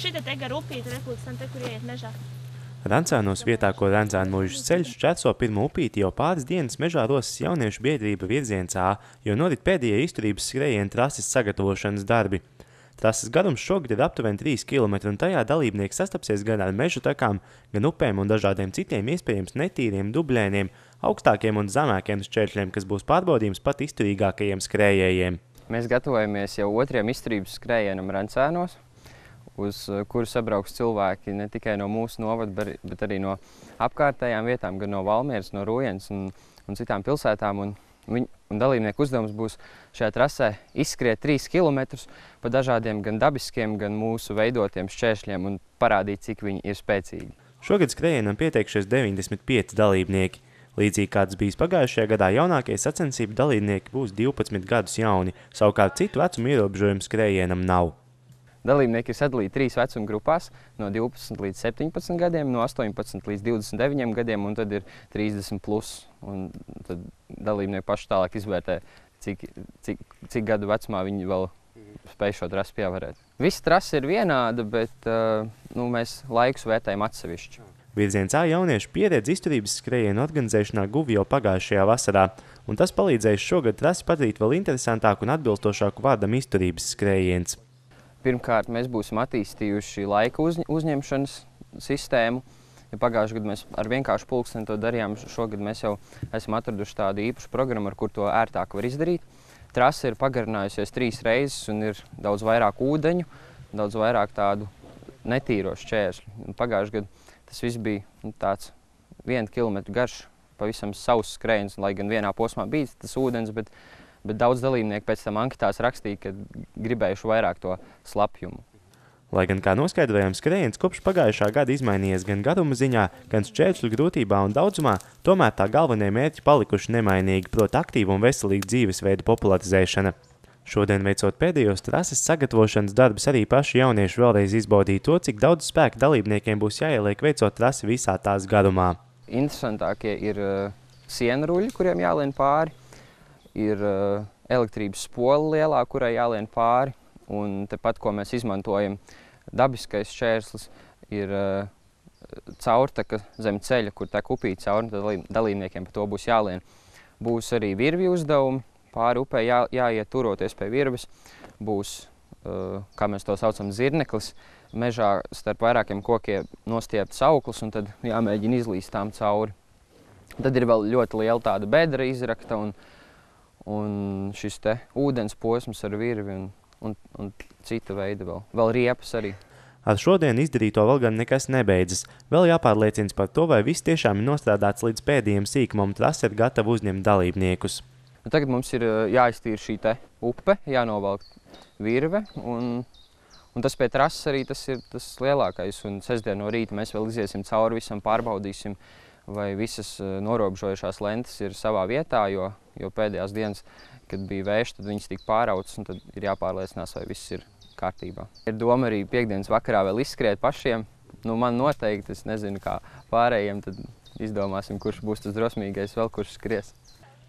šita te gar upīti repulstam, te, kur ieiet mežā. Rancānos vietā, ko Rancānu mūžas ceļš šķērso pirmo upīti, jau pāris dienas mežā rosas jauniešu biedrība virziens A, jo norit pēdējie izturības skrējiena trases sagatavošanas darbi. Trases garums šogad ir aptuveni 3 km, un tajā dalībnieki sastapsies gan ar mežu takām, gan upēm un dažādiem citiem iespējams netīriem dubļainiem, augstākiem un zemākiem šķēršļiem, kas būs pārbaudījums pat izturīgākajiem skrējējiem. Mēs gatavojamies jau otriem izturības skrējienam Rancānos, uz kuru sabrauks cilvēki ne tikai no mūsu novada, bet arī no apkārtējām vietām, gan no Valmieras, no Rūjens un citām pilsētām. Un dalībnieku uzdevums būs šajā trasē izskriet 3 km pa dažādiem gan dabiskiem, gan mūsu veidotiem šķēršļiem un parādīt, cik viņi ir spēcīgi. Šogad skrējienam pieteikšies 95 dalībnieki. Līdzīgi kāds bijis pagājušajā gadā, jaunākie sacensību dalībnieki būs 12 gadus jauni, savukārt citu vecumu ierobežojumu skrējienam nav. Dalībnieki ir sadalīti 3 vecuma grupās, no 12 līdz 17 gadiem, no 18 līdz 29 gadiem, un tad ir 30 plus. Un tad dalībnieki paši tālāk izvērtē, cik gadu vecumā viņi vēl spēj šo trasi pievarēt. Visa trasa ir vienāda, bet mēs laikus vērtējam atsevišķi. Virziens A jauniešu pieredzi izturības skrējienu organizēšanā guva jau pagājušajā vasarā, un tas palīdzēs šogad trasi padarīt vēl interesantāku un atbilstošāku vārdam izturības skrējiens. Pirmkārt, mēs būsim attīstījuši laika uzņemšanas sistēmu. Ja pagājušajā gadā mēs ar vienkāršu pulksteni to darījām, šogad mēs jau esam atraduši tādu īpašu programmu, ar kur to ērtāk var izdarīt. Trase ir pagarinājusies 3 reizes un ir daudz vairāk ūdeņu, daudz vairāk tādu netīro šķēršļu. Pagājušajā gadā tas viss bija tāds 1 kilometru garš, pavisam sauss skrējiens, lai gan vienā posmā bija tas ūdens, bet daudz dalībnieku pēc tam anketās rakstīja, ka gribējuši vairāk to slapjumu. Lai gan, kā noskaidrojām, skrējiens kopš pagājušā gada izmainījies gan garuma ziņā, gan šķēršļu grūtībā un daudzumā, tomēr tā galvenie mērķi palikuši nemainīgi, proti aktīvu un veselīgu dzīvesveidu popularizēšana. Šodien veicot pēdējos trases sagatavošanas darbus, arī paši jaunieši vēlreiz izbaudīja to, cik daudz spēka dalībniekiem būs jāieliek veicot trasi visā tās garumā. Interesantākie ir sienruļi, kuriem jālien pāri. Ir elektrības spola lielā, kurai jālien pāri, un tepat, ko mēs izmantojam, dabiskais šķērslis, ir caurtaka zem ceļa, kur tek upīte cauri, dalībniekiem pa to būs jālien. Būs arī virvju uzdevumi, pāri upē jāiet turoties pie virves, būs, kā mēs to saucam, zirneklis, mežā starp vairākiem kokiem nostiepts auklis, un tad jāmēģina izlīst tām cauri. Tad ir vēl ļoti liela tāda bedra izrakta, un šis te ūdens posms ar virvi un cita veida vēl riepas arī. Ar šodien izdarīto vēl gan nekas nebeidzas. Vēl jāpārliecina par to, vai viss tiešām ir nostrādāts līdz pēdējiem sīkumam, trase ir gatava uzņemt dalībniekus. Tagad mums ir jāiztīra šī te upe, jānovelk virve, un tas pie trases arī tas ir tas lielākais. Un sestdien no rīta mēs vēl iziesim cauri visam, pārbaudīsim, vai visas norobežojušās lentes ir savā vietā, jo pēdējās dienas, kad bija vējš, tad viņas tika pārautas, un tad ir jāpārliecinās, vai viss ir kārtībā. Ir doma arī piekdienas vakarā vēl izskriet pašiem. Man noteikti, es nezinu, kā pārējiem, tad izdomāsim, kurš būs tas drosmīgais vēl, kurš skries.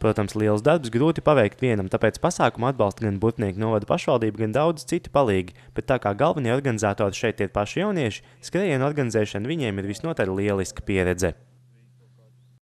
Protams, liels darbs grūti paveikt vienam, tāpēc pasākumu atbalsta gan Butnieku novada pašvaldība, gan daudz citu palīgi, bet tā kā galvenie organizatori šeit ir paši jaunieši, skrējienu organizēšana viņiem ir visnotaļ lieliska pieredze.